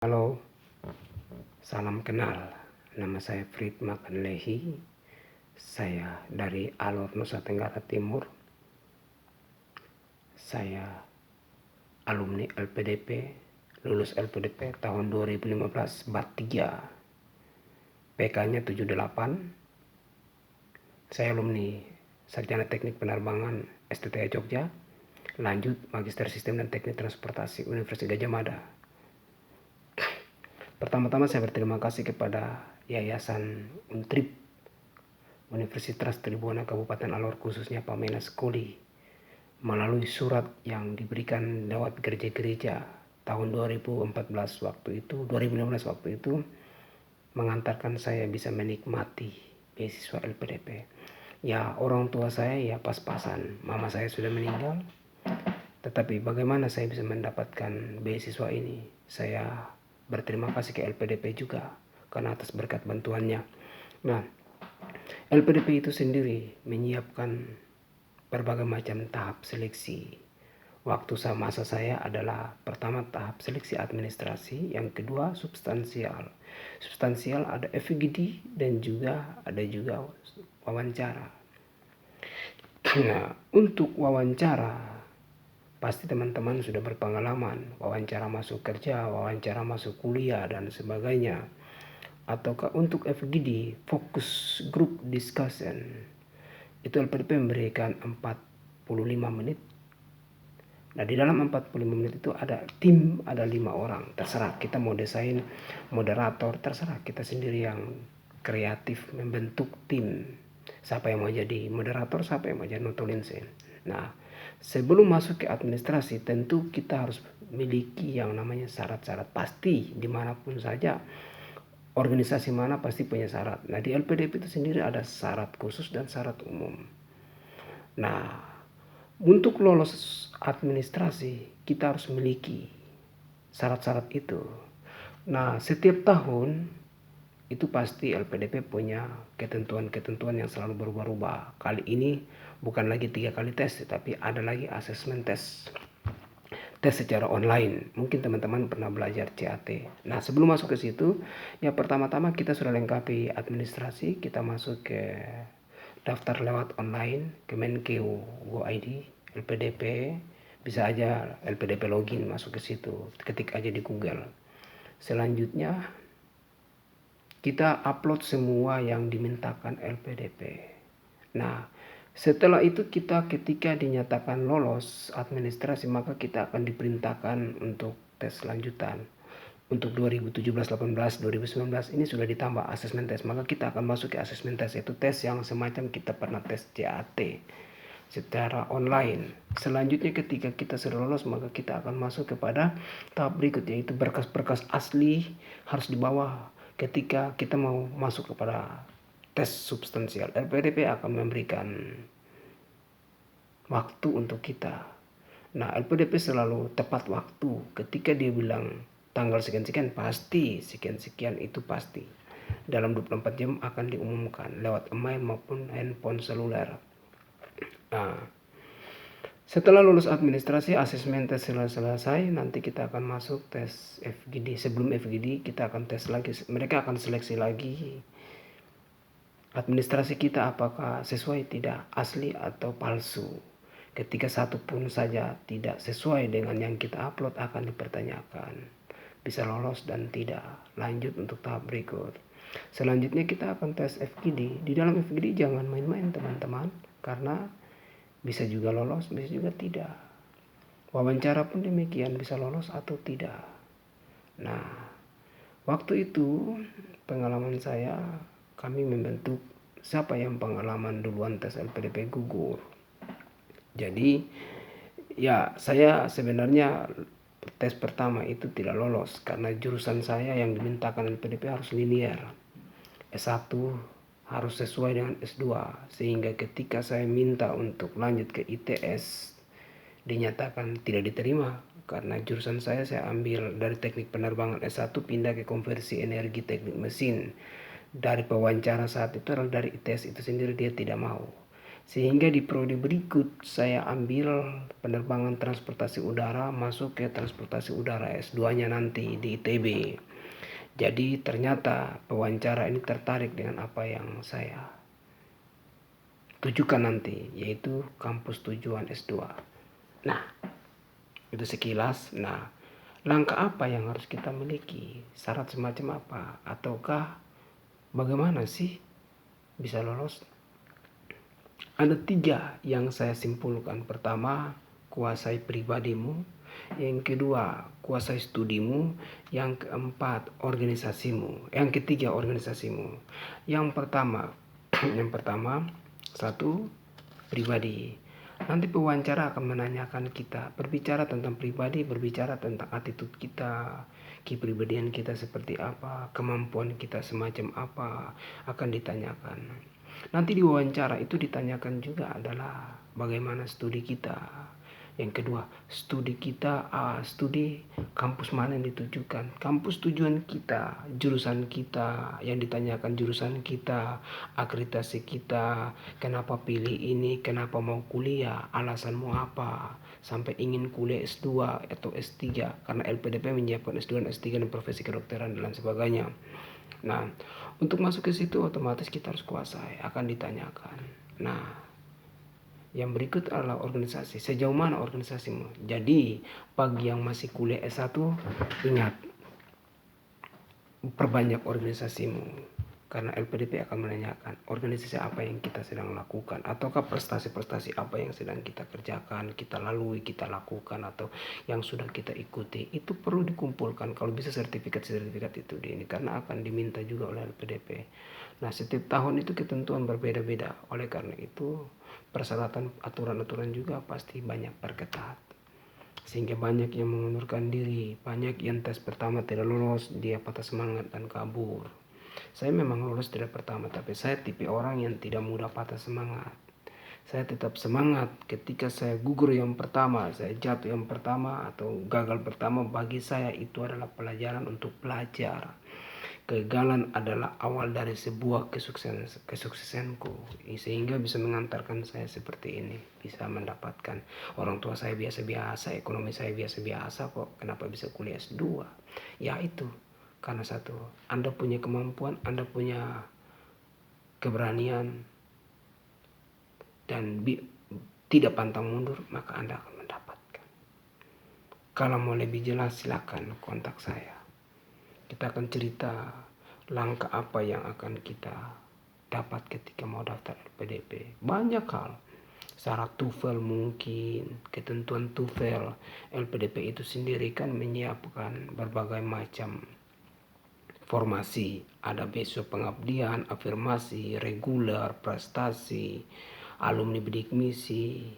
Halo, salam kenal. Nama saya Frit Makanlehi. Saya dari Alor, Nusa Tenggara Timur. Saya alumni LPDP, lulus LPDP tahun 2015, bat 3. PK-nya 78. Saya alumni Sarjana Teknik Penerbangan STTH Jogja. Lanjut Magister Sistem dan Teknik Transportasi Universitas Gadjah Mada. Pertama-tama saya berterima kasih kepada Yayasan Untrip Universitas Tribhuwana Kabupaten Alor, khususnya Pak Menas Koli, melalui surat yang diberikan lewat gereja-gereja tahun 2015 waktu itu mengantarkan saya bisa menikmati beasiswa LPDP. Ya, orang tua saya ya pas-pasan, mama saya sudah meninggal, tetapi bagaimana saya bisa mendapatkan beasiswa ini? Saya berterima kasih ke LPDP juga karena atas berkat bantuannya. Nah, LPDP itu sendiri menyiapkan berbagai macam tahap seleksi. Waktu masa saya adalah pertama tahap seleksi administrasi, yang kedua substansial. Substansial ada FGD dan ada juga wawancara. Nah, untuk wawancara pasti teman-teman sudah berpengalaman, wawancara masuk kerja, wawancara masuk kuliah dan sebagainya. Ataukah untuk FGD, Focus Group Discussion, itu LPDP memberikan 45 menit. Nah, di dalam 45 menit itu ada tim, ada 5 orang. Terserah kita mau desain moderator, terserah kita sendiri yang kreatif membentuk tim. Siapa yang mau jadi moderator, siapa yang mau jadi notulensin. Nah, sebelum masuk ke administrasi, tentu kita harus miliki yang namanya syarat-syarat pasti. Dimanapun saja, organisasi mana pasti punya syarat. Nah, di LPDP itu sendiri ada syarat khusus dan syarat umum. Nah, untuk lolos administrasi kita harus memiliki syarat-syarat itu. Nah, setiap tahun itu pasti LPDP punya ketentuan-ketentuan yang selalu berubah-ubah. Kali ini bukan lagi 3 kali tes, tapi ada lagi asesmen tes secara online. Mungkin teman-teman pernah belajar CAT. Nah, sebelum masuk ke situ, ya pertama-tama kita sudah lengkapi administrasi, kita masuk ke daftar lewat online, Kemenkeu Go ID, LPDP, bisa aja LPDP login masuk ke situ, ketik aja di Google. Selanjutnya kita upload semua yang dimintakan LPDP. Nah, setelah itu kita ketika dinyatakan lolos administrasi, maka kita akan diperintahkan untuk tes lanjutan. Untuk 2017, 18, 2019 ini sudah ditambah asesmen tes, maka kita akan masuk ke asesmen tes, yaitu tes yang semacam kita pernah tes CAT secara online. Selanjutnya ketika kita sudah lolos, maka kita akan masuk kepada tahap berikutnya, yaitu berkas-berkas asli harus dibawa ketika kita mau masuk kepada tes substansial. LPDP akan memberikan waktu untuk kita. Nah, LPDP selalu tepat waktu. Ketika dia bilang tanggal sekian-sekian, pasti sekian-sekian itu pasti. Dalam 24 jam akan diumumkan lewat email maupun handphone seluler. Nah, setelah lulus administrasi, asesmen tes selesai, nanti kita akan masuk tes FGD. Sebelum FGD kita akan tes lagi, mereka akan seleksi lagi administrasi kita apakah sesuai tidak, asli atau palsu. Ketika satu pun saja tidak sesuai dengan yang kita upload akan dipertanyakan, bisa lolos dan tidak, lanjut untuk tahap berikut. Selanjutnya kita akan tes FGD. Di dalam FGD jangan main-main teman-teman, karena bisa juga lolos, bisa juga tidak. Wawancara pun demikian, bisa lolos atau tidak. Nah, waktu itu pengalaman saya, kami membentuk siapa yang pengalaman duluan tes LPDP gugur. Jadi ya saya sebenarnya tes pertama itu tidak lolos karena jurusan saya yang dimintakan LPDP harus linear. S1 harus sesuai dengan S2, sehingga ketika saya minta untuk lanjut ke ITS dinyatakan tidak diterima karena jurusan saya ambil dari teknik penerbangan S1 pindah ke konversi energi teknik mesin. Dari pewawancara saat itu adalah dari ITS itu sendiri dia tidak mau. Sehingga di prodi berikut saya ambil penerbangan transportasi udara, masuk ke transportasi udara S2-nya nanti di ITB. Jadi ternyata pewawancara ini tertarik dengan apa yang saya tujukan nanti, yaitu kampus tujuan S2. Nah, itu sekilas. Nah, langkah apa yang harus kita miliki? Syarat semacam apa? Ataukah bagaimana sih bisa lolos? Ada 3 yang saya simpulkan. Pertama, kuasai pribadimu. Yang kedua, kuasai studimu. Yang keempat, organisasimu. Yang ketiga, organisasimu. Yang pertama, satu, pribadi. Nanti pewawancara akan menanyakan kita, berbicara tentang pribadi, berbicara tentang attitude kita, kepribadian kita seperti apa, kemampuan kita semacam apa, akan ditanyakan. Nanti di wawancara itu ditanyakan juga adalah bagaimana studi kita. Yang kedua, studi kita, studi kampus mana yang ditujukan, kampus tujuan kita, jurusan kita, yang ditanyakan jurusan kita, akreditasi kita, kenapa pilih ini, kenapa mau kuliah, alasanmu apa, sampai ingin kuliah S2 atau S3, karena LPDP menyiapkan S2 dan S3 dan profesi kedokteran dan lain sebagainya. Nah, untuk masuk ke situ otomatis kita harus kuasai, akan ditanyakan. Nah, yang berikut adalah organisasi. Sejauh mana organisasimu? Jadi, bagi yang masih kuliah S1, ingat, perbanyak organisasimu. Karena LPDP akan menanyakan organisasi apa yang kita sedang lakukan, ataukah prestasi-prestasi apa yang sedang kita kerjakan, kita lalui, kita lakukan, atau yang sudah kita ikuti. Itu perlu dikumpulkan, kalau bisa sertifikat-sertifikat itu ini, karena akan diminta juga oleh LPDP. Nah, setiap tahun itu ketentuan berbeda-beda. Oleh karena itu, persyaratan aturan-aturan juga pasti banyak perketat. Sehingga banyak yang mengundurkan diri, banyak yang tes pertama tidak lolos, dia patah semangat dan kabur. Saya memang lulus tidak pertama, tapi saya tipe orang yang tidak mudah patah semangat. Saya tetap semangat ketika saya gugur yang pertama, saya jatuh yang pertama atau gagal pertama. Bagi saya itu adalah pelajaran untuk belajar. Kegagalan adalah awal dari sebuah kesuksesanku, sehingga bisa mengantarkan saya seperti ini, bisa mendapatkan orang tua saya biasa-biasa, ekonomi saya biasa-biasa kok, kenapa bisa kuliah S2? Ya itu, karena satu, Anda punya kemampuan, Anda punya keberanian, dan tidak pantang mundur, maka Anda akan mendapatkan. Kalau mau lebih jelas silakan kontak saya. Kita akan cerita langkah apa yang akan kita dapat ketika mau daftar LPDP. Banyak hal. Syarat TOEFL mungkin, ketentuan TOEFL. LPDP itu sendiri kan menyiapkan berbagai macam formasi. Ada besok pengabdian, afirmasi, reguler, prestasi, alumni bidik misi,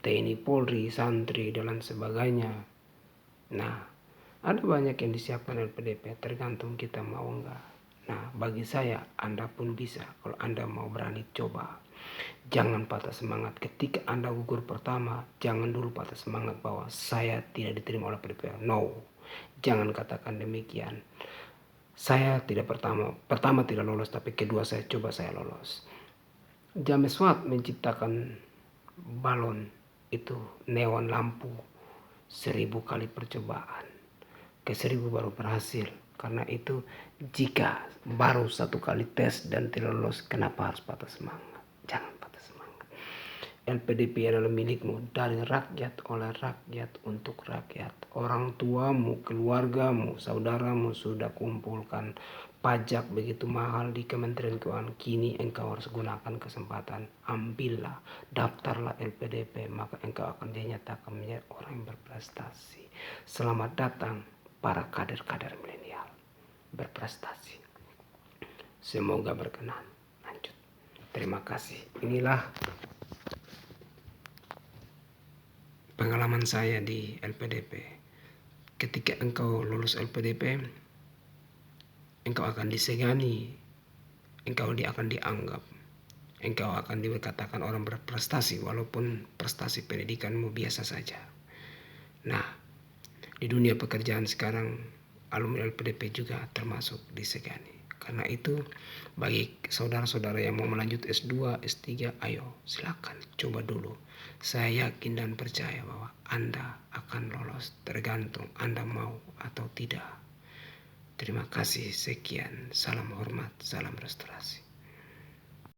TNI Polri, santri, dan lain sebagainya. Nah, ada banyak yang disiapkan LPDP, tergantung kita mau enggak. Nah, bagi saya, Anda pun bisa kalau Anda mau berani coba. Jangan patah semangat ketika Anda gugur pertama. Jangan dulu patah semangat bahwa saya tidak diterima oleh LPDP. No, jangan katakan demikian. Saya tidak pertama tidak lolos, tapi kedua saya coba, saya lolos. James Watt menciptakan balon itu, neon lampu, 1000 kali percobaan. Ke 1000 baru berhasil. Karena itu jika baru 1 kali tes dan tidak lolos, kenapa harus patah semangat? Jangan patah semangat. LPDP adalah milikmu, dari rakyat, oleh rakyat, untuk rakyat. Orang tuamu, keluargamu, saudaramu sudah kumpulkan pajak begitu mahal di Kementerian Keuangan. Kini engkau harus gunakan kesempatan. Ambillah, daftarlah LPDP, maka engkau akan dinyatakan menjadi orang yang berprestasi. Selamat datang para kader-kader milenial berprestasi. Semoga berkenan. Lanjut. Terima kasih. Inilah pengalaman saya di LPDP. Ketika engkau lulus LPDP, engkau akan disegani, engkau akan dianggap, engkau akan dikatakan orang berprestasi walaupun prestasi pendidikanmu biasa saja. Nah, di dunia pekerjaan sekarang, alumni LPDP juga termasuk disegani. Karena itu, bagi saudara-saudara yang mau melanjut S2, S3, ayo silakan coba dulu. Saya yakin dan percaya bahwa Anda akan lolos, tergantung Anda mau atau tidak. Terima kasih, sekian, salam hormat, salam restorasi.